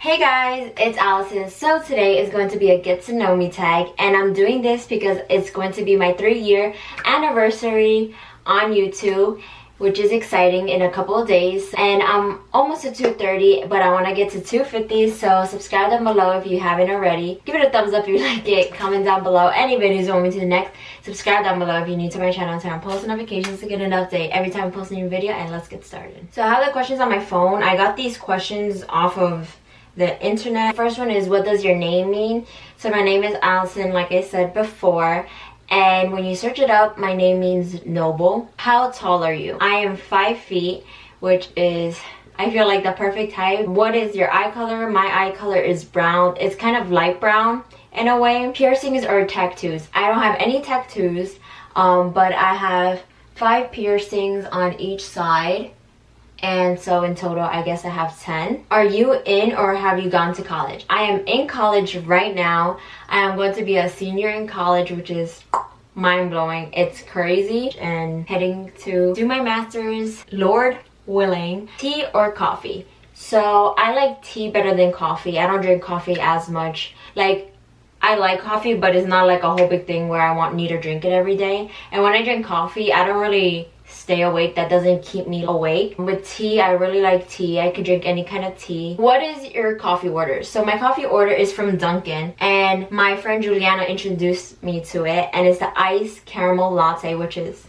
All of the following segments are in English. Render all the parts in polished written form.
Hey guys, it's Allison. So today is going to be a get to know me tag, and I'm doing this because it's going to be my 3-year anniversary on YouTube, which is exciting in a couple of days. And I'm almost at 230, but I want to get to 250, so subscribe down below if you haven't already. Give it a thumbs up if you like it, comment down below any videos you want me to do next. Subscribe down below if you're new to my channel and turn on post notifications to get an update every time I post a new video. And let's get started. So I have the questions on my phone. I got these questions off of the internet. First one is, what does your name mean? So my name is Allison, like I said before, and when you search it up, my name means noble. How tall are you? I am 5 feet, which is, I feel like, the perfect height. What is your eye color? My eye color is brown. It's kind of light brown in a way. Piercings or tattoos? I don't have any tattoos, but I have 5 piercings on each side. And so in total, I guess I have 10. Are you in or have you gone to college? I am in college right now. I am going to be a senior in college, which is mind-blowing. It's crazy. And heading to do my master's, Lord willing. Tea or coffee? So I like tea better than coffee. I don't drink coffee as much. Like, I like coffee, but it's not like a whole big thing where I need to drink it every day. And when I drink coffee, I don't really stay awake. That doesn't keep me awake. With tea, I really like tea. I could drink any kind of tea. What is your coffee order? So my coffee order is from Dunkin', and my friend Juliana introduced me to it, and it's the iced caramel latte, which is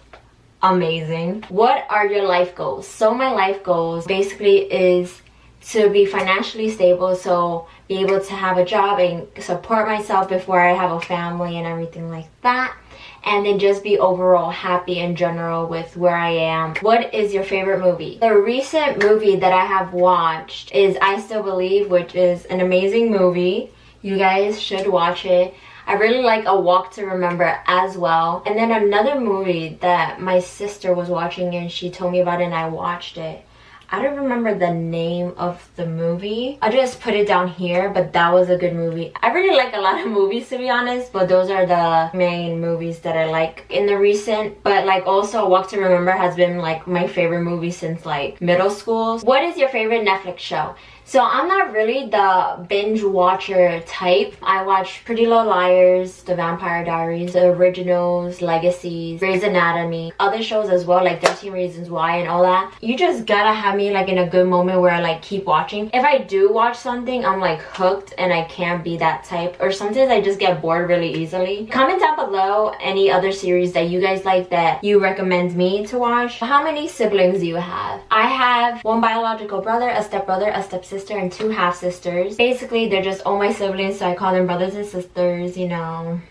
amazing. What are your life goals? So my life goals basically is to be financially stable, so be able to have a job and support myself before I have a family and everything like that. And then just be overall happy in general with where I am. What is your favorite movie? The recent movie that I have watched is I Still Believe, which is an amazing movie. You guys should watch it. I really like A Walk to Remember as well. And then another movie that my sister was watching and she told me about it and I watched it. I don't remember the name of the movie. I just put it down here, but that was a good movie. I really like a lot of movies, to be honest, but those are the main movies that I like in the recent. But like also, A Walk to Remember has been like my favorite movie since like middle school. What is your favorite Netflix show? So I'm not really the binge watcher type. I watch Pretty Little Liars, The Vampire Diaries, The Originals, Legacies, Grey's Anatomy, other shows as well, like 13 Reasons Why and all that. You just gotta have me like in a good moment where I like keep watching. If I do watch something, I'm like hooked and I can't be that type. Or sometimes I just get bored really easily. Comment down below any other series that you guys like that you recommend me to watch. How many siblings do you have? I have 1 biological brother, a stepbrother, a stepsister, and 2 half-sisters. Basically, they're just all my siblings, so I call them brothers and sisters, you know.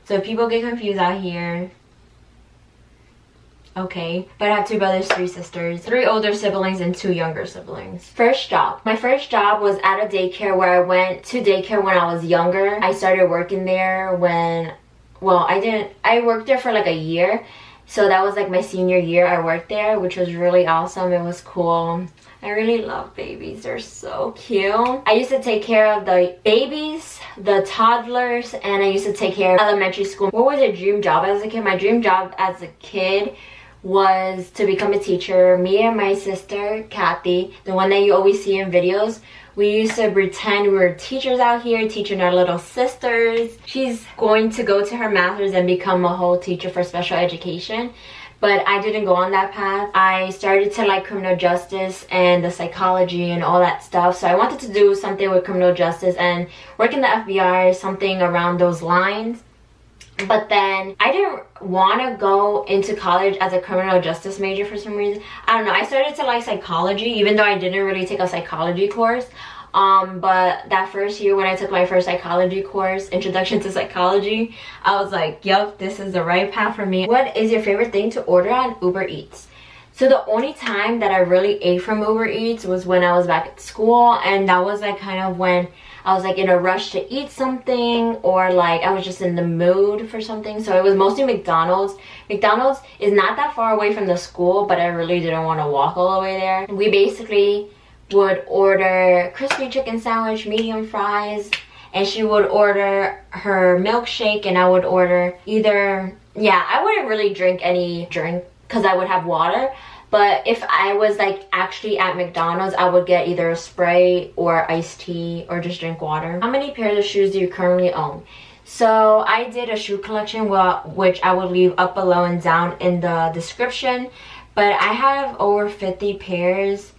So if people get confused out here, okay. But I have 2 brothers, 3 sisters, 3 older siblings, and 2 younger siblings. First job. My first job was at a daycare where I went to daycare when I was younger. I started working there when, well, I worked there for like a year. So that was like my senior year I worked there, which was really awesome. It was cool. I really love babies. They're so cute. I used to take care of the babies, the toddlers, and I used to take care of elementary school. What was your dream job as a kid? My dream job as a kid was to become a teacher. Me and my sister, Kathy, the one that you always see in videos, we used to pretend we were teachers out here teaching our little sisters. She's going to go to her master's and become a whole teacher for special education. But I didn't go on that path. I started to like criminal justice and the psychology and all that stuff. So I wanted to do something with criminal justice and work in the FBI, something around those lines. But then I didn't want to go into college as a criminal justice major for some reason. I don't know. I started to like psychology, even though I didn't really take a psychology course. But that first year when I took my first psychology course, Introduction to Psychology, I was like, yup, this is the right path for me. What is your favorite thing to order on Uber Eats? So the only time that I really ate from Uber Eats was when I was back at school, and that was like kind of when I was like in a rush to eat something, or like I was just in the mood for something. So it was mostly McDonald's. McDonald's is not that far away from the school, but I really didn't want to walk all the way there. We basically would order crispy chicken sandwich, medium fries, and she would order her milkshake, and I would order either, yeah, I wouldn't really drink any drink because I would have water, but But if I was like actually at McDonald's, I would get either a spray or iced tea or just drink water. How many pairs of shoes do you currently own? So I did a shoe collection, which I will leave up below and down in the description. But I have over 50 pairs.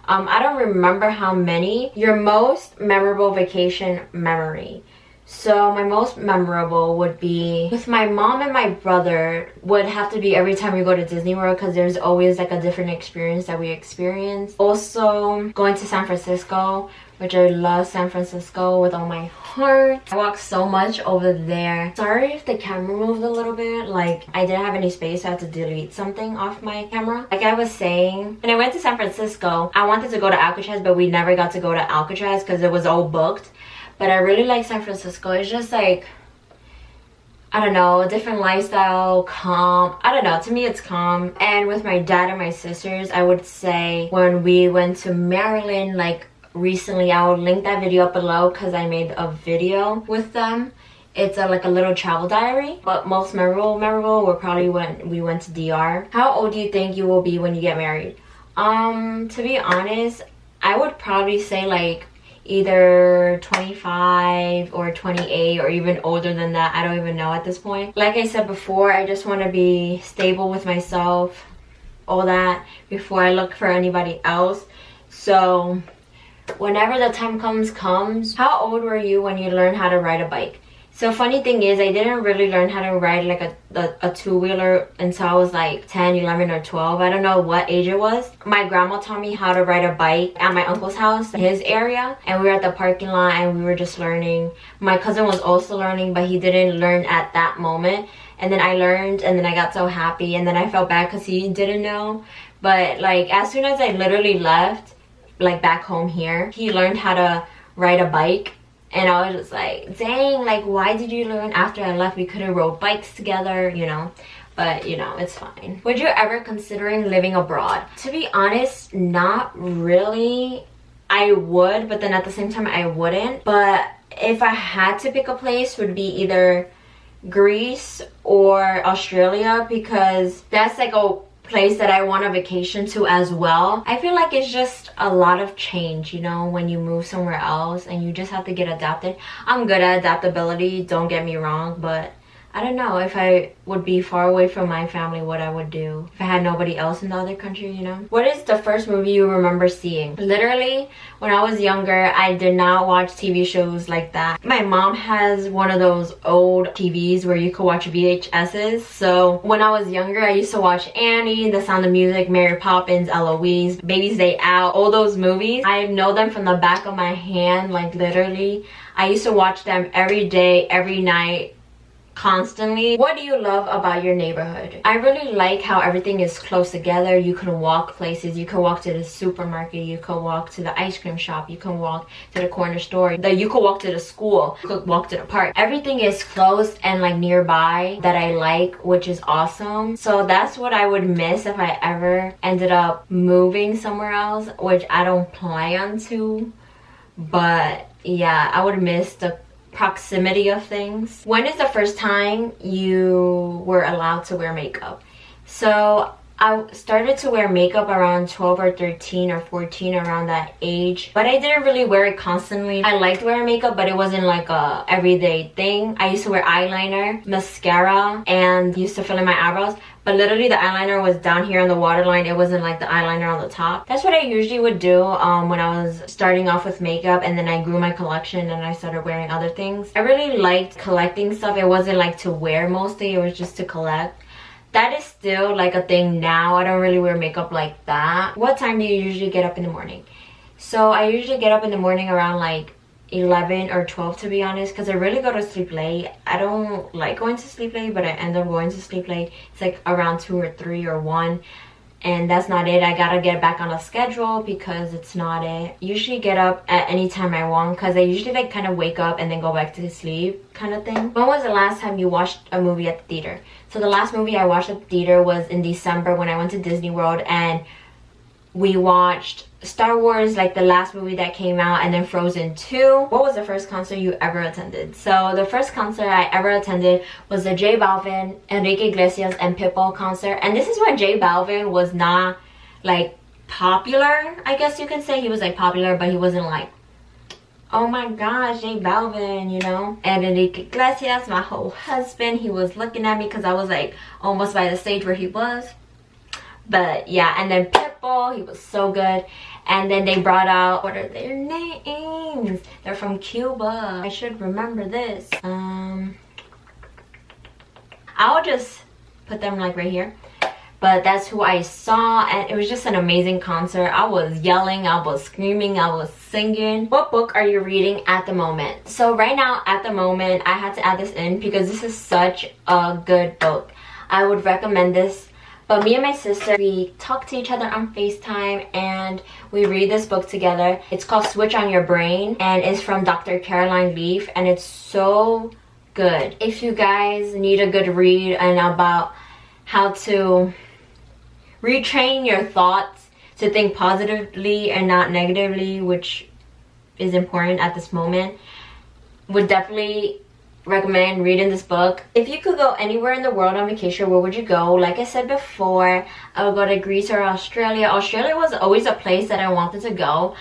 I don't remember how many. Your most memorable vacation memory. So my most memorable would be with my mom and my brother. Would have to be every time we go to Disney World, because there's always like a different experience that we experience. Also going to San Francisco, which I love San Francisco with all my heart. I walked so much over there. Sorry if the camera moved a little bit. Like, I didn't have any space, so I had to delete something off my camera. Like I was saying, when I went to San Francisco, I wanted to go to Alcatraz, but we never got to go to Alcatraz because it was all booked. But I really like San Francisco. It's just like, I don't know, a different lifestyle, calm. I don't know, to me it's calm. And with my dad and my sisters, I would say when we went to Maryland, like recently, I will link that video up below because I made a video with them. It's like a little travel diary. But most memorable were probably when we went to DR. How old do you think you will be when you get married? To be honest, I would probably say like either 25 or 28 or even older than that. I don't even know at this point. Like I said before, I just want to be stable with myself, all that, before I look for anybody else. So whenever the time comes. How old were you when you learned how to ride a bike? So funny thing is, I didn't really learn how to ride like a two-wheeler until I was like 10, 11, or 12. I don't know what age it was. My grandma taught me how to ride a bike at my uncle's house, his area, and we were at the parking lot and we were just learning. My cousin was also learning, but he didn't learn at that moment. And then I learned, and then I got so happy, and then I felt bad because he didn't know. But like as soon as I literally left, like back home here, he learned how to ride a bike. And I was just like, dang, like why did you learn after I left? We could have rode bikes together, you know. But you know, it's fine. Would you ever considering living abroad? To be honest, not really. I would, but then at the same time I wouldn't. But if I had to pick a place, would be either Greece or Australia, because that's like a place that I want a vacation to as well. I feel like it's just a lot of change, you know, when you move somewhere else and you just have to get adapted. I'm good at adaptability, don't get me wrong, but I don't know if I would be far away from my family, what I would do if I had nobody else in the other country, you know. What is the first movie you remember seeing? Literally, when I was younger, I did not watch TV shows like that. My mom has one of those old TVs where you could watch VHSs. So when I was younger, I used to watch Annie, The Sound of Music, Mary Poppins, Eloise, Baby's Day Out, all those movies. I know them from the back of my hand, like literally. I used to watch them every day, every night, constantly. What do you love about your neighborhood? I really like how everything is close together. You can walk places. You can walk to the supermarket. You can walk to the ice cream shop. You can walk to the corner store. You can walk to the school. You could walk to the park. Everything is close and like nearby that I like, which is awesome. So that's what I would miss if I ever ended up moving somewhere else, which I don't plan to. But yeah, I would miss the proximity of things. When is the first time you were allowed to wear makeup? So I started to wear makeup around 12 or 13 or 14, around that age, but I didn't really wear it constantly. I liked wearing makeup, but it wasn't like a everyday thing. I used to wear eyeliner, mascara, and used to fill in my eyebrows, but literally the eyeliner was down here on the waterline. It wasn't like the eyeliner on the top. That's what I usually would do when I was starting off with makeup, and then I grew my collection and I started wearing other things. I really liked collecting stuff. It wasn't like to wear mostly, it was just to collect. That is still like a thing now. I don't really wear makeup like that. What time do you usually get up in the morning? So I usually get up in the morning around like 11 or 12, to be honest, because I really go to sleep late. I don't like going to sleep late, but I end up going to sleep late. It's like around 2 or 3 or 1, and that's not it. I gotta get back on a schedule because it's not it. Usually get up at any time I want, because I usually like kind of wake up and then go back to sleep kind of thing. When was the last time you watched a movie at the theater? So the last movie I watched at the theater was in December when I went to Disney World, and we watched Star Wars, like the last movie that came out, and then Frozen 2. What was the first concert you ever attended? So the first concert I ever attended was the J Balvin, Enrique Iglesias, and Pitbull concert. And this is when J Balvin was not like popular, I guess you can say. He was like popular, but he wasn't like, oh my gosh, J Balvin, you know. And Enrique Iglesias, my whole husband, he was looking at me because I was like almost by the stage where he was. But yeah, and then Pitbull, he was so good. And then they brought out, what are their names? They're from Cuba. I should remember this. I'll just put them like right here. But that's who I saw, and it was just an amazing concert. I was yelling, I was screaming, I was singing. What book are you reading at the moment? So right now, at the moment, I had to add this in because this is such a good book. I would recommend this. But me and my sister, we talk to each other on FaceTime and we read this book together. It's called Switch on Your Brain, and it's from Dr. Caroline Leaf, and it's so good. If you guys need a good read and about how to retrain your thoughts to think positively and not negatively, which is important at this moment, would definitely recommend reading this book. If you could go anywhere in the world on vacation, where would you go? Like I said before, I would go to Greece or Australia. Australia was always a place that I wanted to go.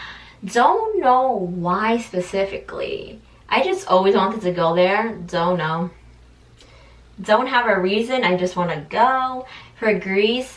Don't know why specifically. I just always wanted to go there. Don't know. Don't have a reason. I just want to go. For Greece,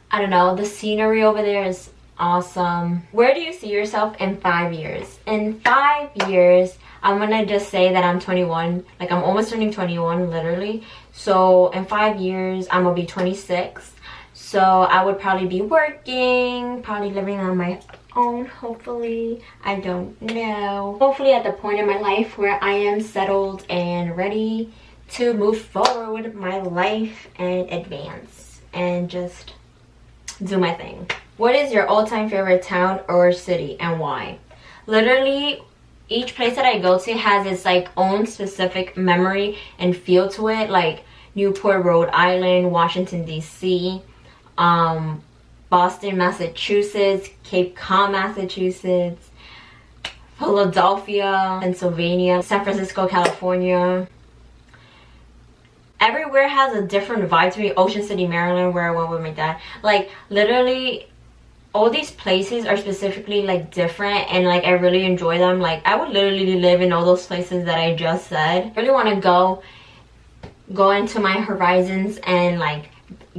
I don't know, the scenery over there is awesome. Where do you see yourself in 5 years? In 5 years, I'm gonna just say that I'm 21. Like, I'm almost turning 21, literally. So in 5 years, I'm gonna be 26. So I would probably be working, probably living on my own, hopefully. I don't know. Hopefully at the point in my life where I am settled and ready to move forward with my life and advance and just do my thing. What is your all-time favorite town or city and why? Literally, each place that I go to has its like own specific memory and feel to it. Like Newport, Rhode Island, Washington DC, Boston, Massachusetts, Cape Cod, Massachusetts, Philadelphia, Pennsylvania, San Francisco, California. Everywhere has a different vibe to me. Ocean City, Maryland, where I went with my dad. Like, literally, all these places are specifically, like, different. And, like, I really enjoy them. Like, I would literally live in all those places that I just said. I really want to go into my horizons and, like,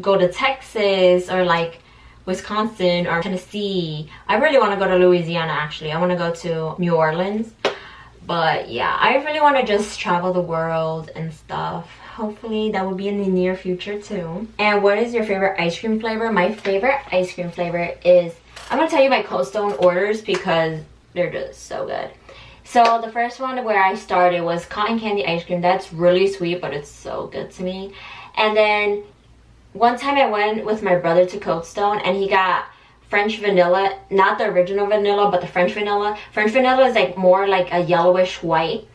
go to Texas or, like, Wisconsin or Tennessee. I really want to go to Louisiana, actually. I want to go to New Orleans. But, yeah, I really want to just travel the world and stuff. Hopefully that will be in the near future too. And what is your favorite ice cream flavor? My favorite ice cream flavor is, I'm gonna tell you my Cold Stone orders because they're just so good. So the first one where I started was cotton candy ice cream. That's really sweet, but it's so good to me. And then one time I went with my brother to Cold Stone and he got French vanilla, not the original vanilla, but the French vanilla. French vanilla is like more like a yellowish white.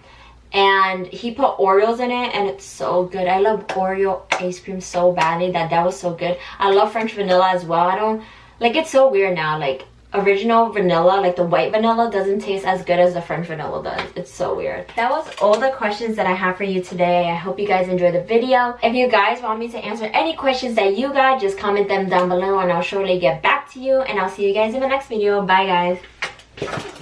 And he put Oreos in it and it's so good. I love Oreo ice cream so badly that was so good. I love French vanilla as well. I don't, like, it's so weird now. Like, original vanilla, like the white vanilla, doesn't taste as good as the French vanilla does. It's so weird. That was all the questions that I have for you today. I hope you guys enjoyed the video. If you guys want me to answer any questions that you got, just comment them down below and I'll surely get back to you. And I'll see you guys in the next video. Bye, guys.